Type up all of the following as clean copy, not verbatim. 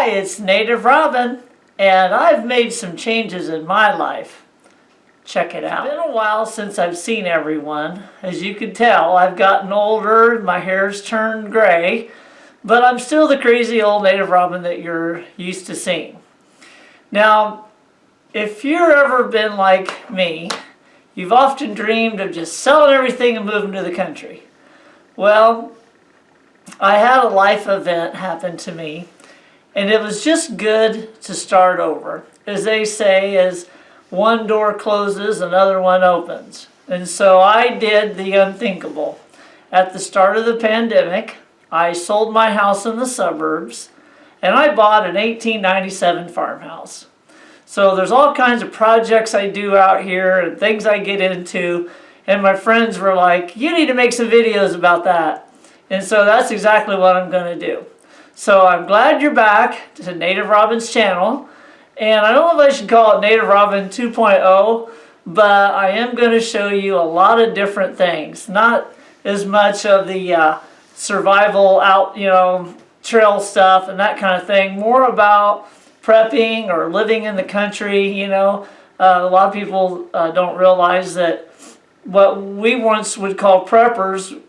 Hi, it's Native Robin, and I've made some changes in my life. Check it out. It's been a while since I've seen everyone. As you can tell, I've gotten older, my hair's turned gray, but I'm still the crazy old Native Robin that you're used to seeing. Now, if you've ever been like me, you've often dreamed of just selling everything and moving to the country. Well, I had a life event happen to me, and it was just good to start over. As they say, as one door closes, another one opens. And so I did the unthinkable. At the start of the pandemic, I sold my house in the suburbs, and I bought an 1897 farmhouse. So there's all kinds of projects I do out here and things I get into, and my friends were like, you need to make some videos about that. And so that's exactly what I'm going to do. So I'm glad you're back to Native Robin's channel. And I don't know if I should call it Native Robin 2.0, but I am going to show you a lot of different things. Not as much of the survival out, trail stuff and that kind of thing. More about prepping or living in the country. A lot of people don't realize that what we once would call preppers,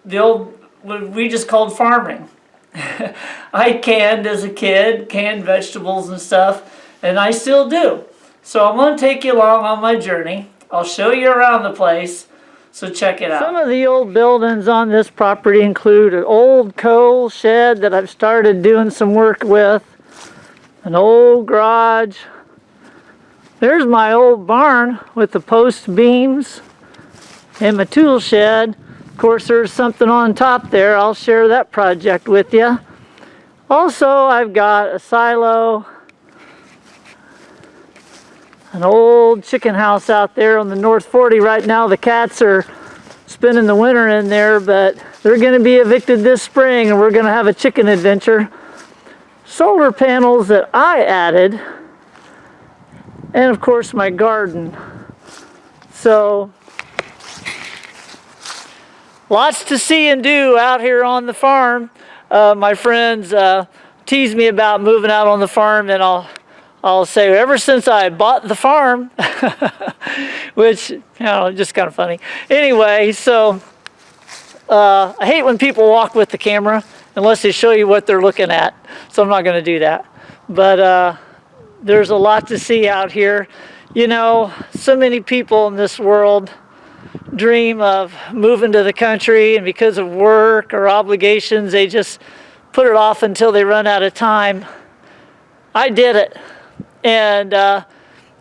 we just called farming. I canned as a kid, canned vegetables and stuff, and I still do. So I'm going to take you along on my journey. I'll show you around the place, so check it out. Some of the old buildings on this property include an old coal shed that I've started doing some work with, an old garage. There's my old barn with the post beams and my tool shed. Of course, there's something on top there. I'll share that project with you. Also, I've got a silo, an old chicken house out there on the North 40. Right now, the cats are spending the winter in there, but they're going to be evicted this spring, and we're going to have a chicken adventure. Solar panels that I added, and of course, my garden. So, lots to see and do out here on the farm. My friends tease me about moving out on the farm, and I'll say ever since I bought the farm, which, just kind of funny. Anyway, so I hate when people walk with the camera unless they show you what they're looking at. So I'm not going to do that. But there's a lot to see out here. So many people in this world dream of moving to the country, and because of work or obligations, they just put it off until they run out of time. I did it. And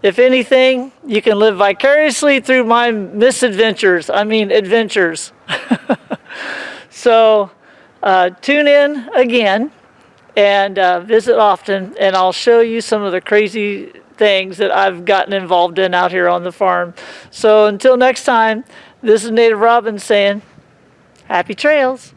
if anything, you can live vicariously through my misadventures. Adventures. So tune in again and visit often, and I'll show you some of the crazy things that I've gotten involved in out here on the farm. So until next time, this is Native Robin saying, happy trails.